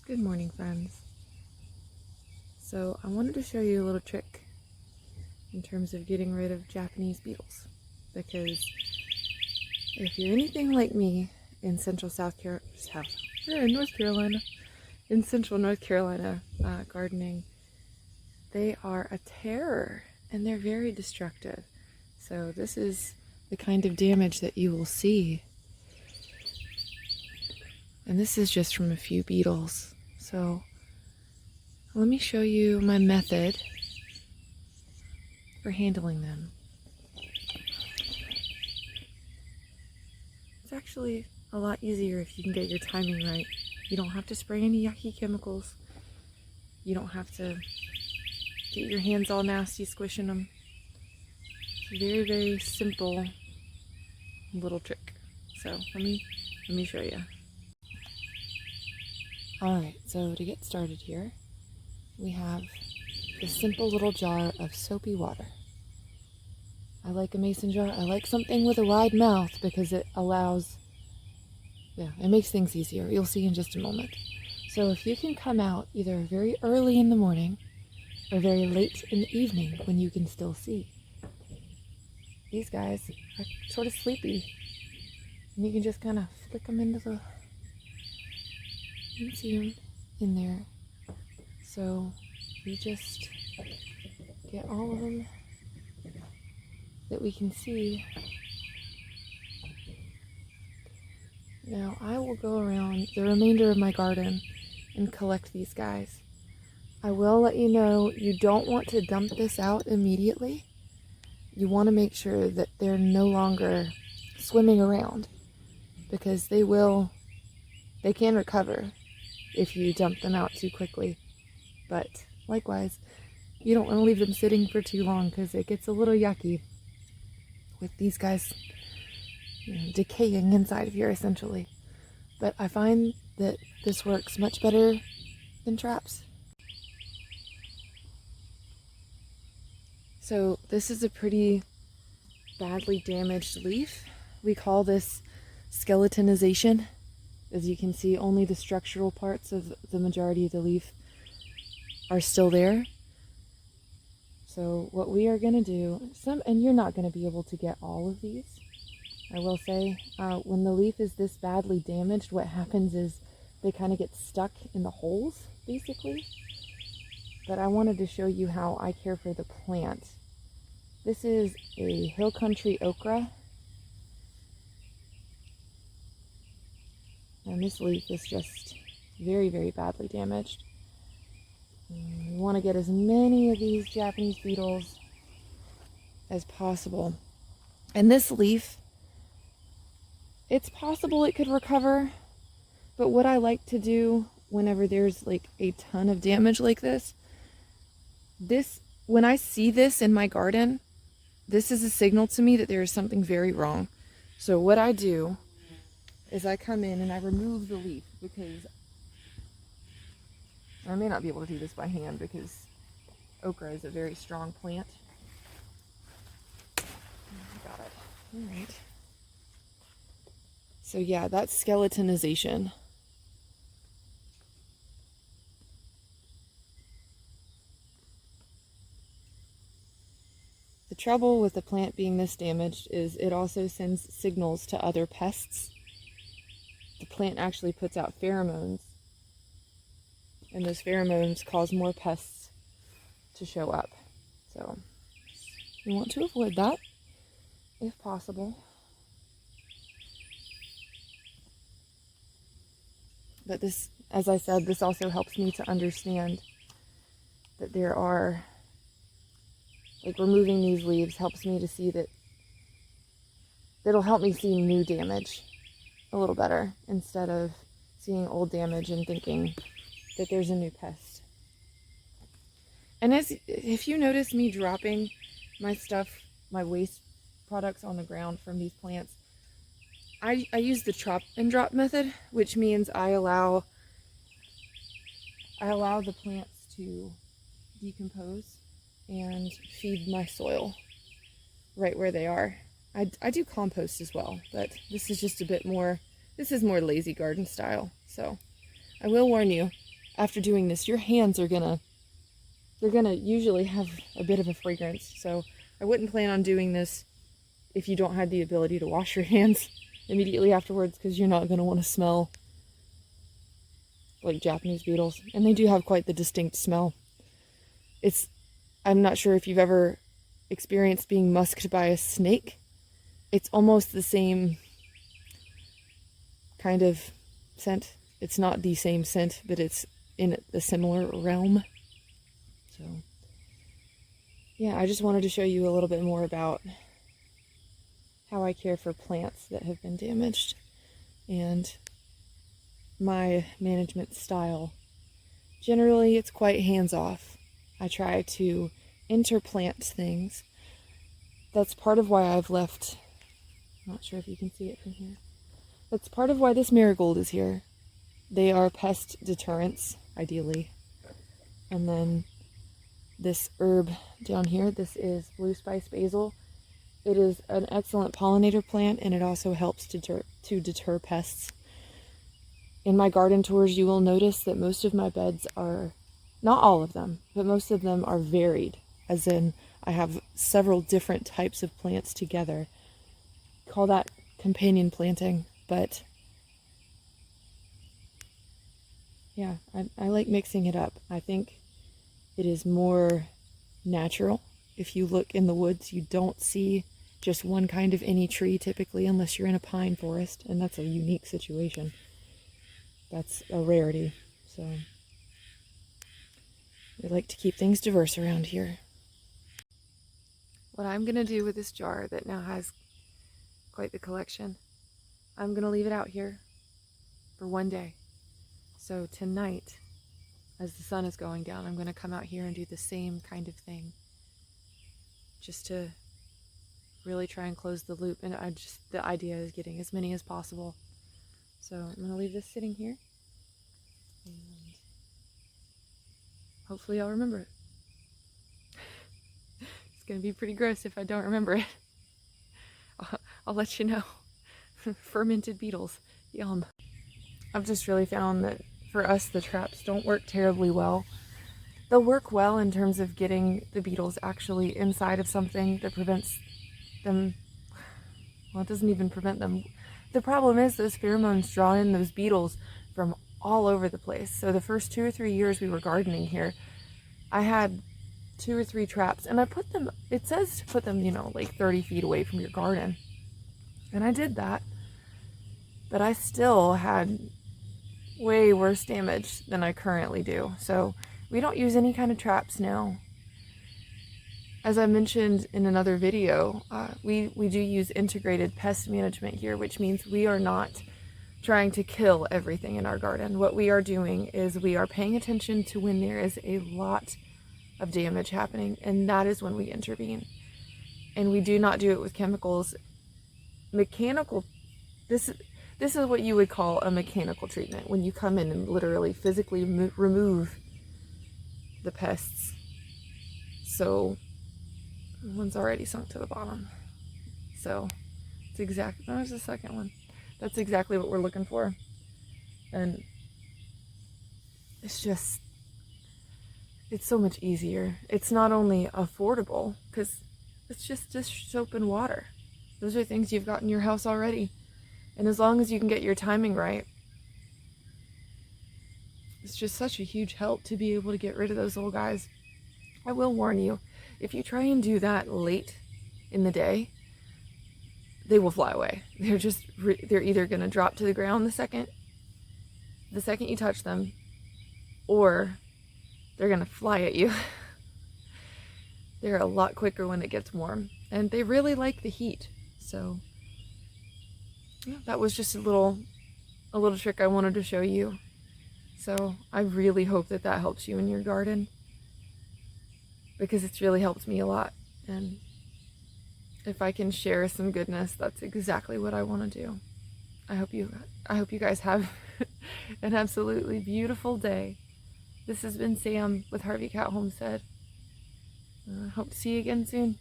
Good morning, friends. So I wanted to show you a little trick in terms of getting rid of Japanese beetles, because if you're anything like me in central North Carolina, in central North Carolina gardening, they are a terror and they're very destructive. So this is the kind of damage that you will see. And this is just from a few beetles. So let me show you my method for handling them. It's actually a lot easier if you can get your timing right. You don't have to spray any yucky chemicals. You don't have to get your hands all nasty squishing them. It's a very, very simple little trick. So let me show you. Alright, so to get started here, we have this simple little jar of soapy water. I like a mason jar. I like something with a wide mouth because it allows, it makes things easier. You'll see in just a moment. So if you can come out either very early in the morning or very late in the evening when you can still see. These guys are sort of sleepy. And you can just kind of flick them into the, you can see them in there. So we just get all of them that we can see. Now I will go around the remainder of my garden and collect these guys. I will let you know you don't want to dump this out immediately. You want to make sure that they're no longer swimming around, because they can recover if you dump them out too quickly. But likewise, you don't want to leave them sitting for too long because it gets a little yucky with these guys decaying inside of here essentially. But I find that this works much better than traps. So this is a pretty badly damaged leaf. We call this skeletonization. As you can see, only the structural parts of the majority of the leaf are still there. So what we are going to do, and you're not going to be able to get all of these, I will say, when the leaf is this badly damaged, what happens is they kind of get stuck in the holes, basically. But I wanted to show you how I care for the plant. This is a hill country okra. And this leaf is just very, very badly damaged. We want to get as many of these Japanese beetles as possible. And this leaf, it's possible it could recover, but what I like to do whenever there's like a ton of damage like this, when I see this in my garden, this is a signal to me that there is something very wrong. So what I do is I come in and I remove the leaf, because I may not be able to do this by hand because okra is a very strong plant. Got it. All right. So yeah, that's skeletonization. The trouble with the plant being this damaged is it also sends signals to other pests. The plant actually puts out pheromones, and those pheromones cause more pests to show up. So you want to avoid that if possible. But this, as I said, this also helps me to understand that there are, like, removing these leaves helps me to see that it'll help me see new damage a little better instead of seeing old damage and thinking that there's a new pest. And if you notice me dropping my stuff, my waste products on the ground from these plants, I use the chop and drop method, which means I allow the plants to decompose and feed my soil right where they are. I do compost as well, but this is just a bit more, this is more lazy garden style. So I will warn you, after doing this, your hands are they're gonna usually have a bit of a fragrance. So I wouldn't plan on doing this if you don't have the ability to wash your hands immediately afterwards, because you're not gonna want to smell like Japanese beetles. And they do have quite the distinct smell. I'm not sure if you've ever experienced being musked by a snake. It's almost the same kind of scent. It's not the same scent, but it's in the similar realm. So, yeah, I just wanted to show you a little bit more about how I care for plants that have been damaged and my management style. Generally, it's quite hands-off. I try to interplant things. That's part of why I've left. I'm not sure if you can see it from here. That's part of why this marigold is here. They are pest deterrents, ideally. And then this herb down here, this is blue spice basil. It is an excellent pollinator plant, and it also helps to deter pests. In my garden tours, you will notice that most of my beds are, not all of them, but most of them are varied, as in I have several different types of plants together. Call that companion planting, but yeah, I like mixing it up. I think it is more natural. If you look in the woods, you don't see just one kind of any tree typically, unless you're in a pine forest, and that's a unique situation. That's a rarity. So we like to keep things diverse around here. What I'm going to do with this jar that now has quite the collection, I'm going to leave it out here for one day. So tonight, as the sun is going down, I'm going to come out here and do the same kind of thing, just to really try and close the loop. And the idea is getting as many as possible. So I'm going to leave this sitting here, and hopefully I'll remember it. It's going to be pretty gross if I don't remember it. I'll let you know. Fermented beetles. Yum. I've just really found that for us, the traps don't work terribly well. They'll work well in terms of getting the beetles actually inside of something that prevents them. Well, it doesn't even prevent them. The problem is those pheromones draw in those beetles from all over the place. So the first 2 or 3 years we were gardening here, I had 2 or 3 traps, and I put them, it says to put them, like 30 feet away from your garden. And I did that, but I still had way worse damage than I currently do. So we don't use any kind of traps now. As I mentioned in another video, we do use integrated pest management here, which means we are not trying to kill everything in our garden. What we are doing is we are paying attention to when there is a lot of damage happening, and that is when we intervene. And we do not do it with chemicals. Mechanical, this is what you would call a mechanical treatment, when you come in and literally physically remove the pests. So one's already sunk to the bottom. So it's exactly, there's the second one. That's exactly what we're looking for. And it's so much easier. It's not only affordable, because it's just dish soap and water. Those are things you've got in your house already. And as long as you can get your timing right, it's just such a huge help to be able to get rid of those little guys. I will warn you, if you try and do that late in the day, they will fly away. They're either going to drop to the ground the second you touch them, or they're going to fly at you. They're a lot quicker when it gets warm, and they really like the heat. So yeah, that was just a little trick I wanted to show you. So I really hope that helps you in your garden, because it's really helped me a lot. And if I can share some goodness, that's exactly what I want to do. I hope you guys have an absolutely beautiful day. This has been Sam with Harvey Cat Homestead. Hope to see you again soon.